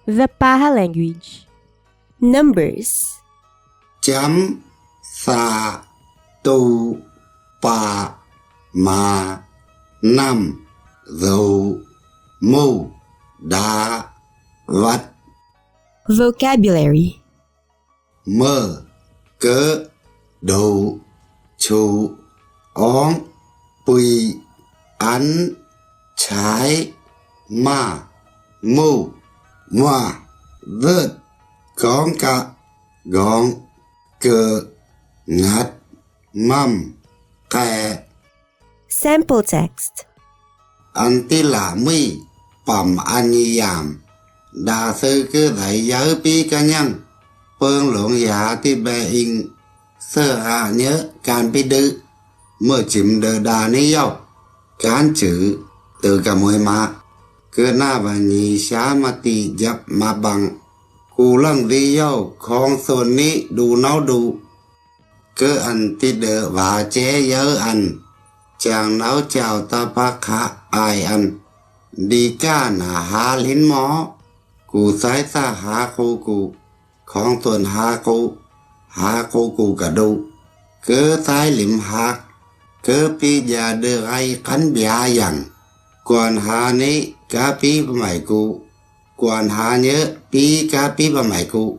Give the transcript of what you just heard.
The Paha language. Numbers. chấm sa tu pa ma năm dầu mu đá vắt. Vocabulary. Mơ cớ đầu chủ ón bùi ăn trái ma mu hoa vớt con cả gọn cơ ngắt mâm kè. Sample text. Anh tí là mi bầm anh yàm đa sư cứ thầy giáo bí cá nhân phương luận giả tí bè in sơ hạ nhớ can bí đư mơ chìm đờ đà ní dâu cán chữ từ cả mùi mà cứ na bà nhì xá mà tì dập mà bằng cú lăng đi dâu khong xuân ní đủ nấu đủ cứ anh tí đờ và chế nhớ anh chàng nấu chào ta bác hạ ai ăn đi ca nà há lín mó cụ sái xa há cô cụ khong tuần há cô cụ cả đủ cứ sái liếm hạc cứ bí già đưa ai khánh bia dặn còn há ní cá bí bà mày cụ còn há nhớ bí cá bí bà mày cụ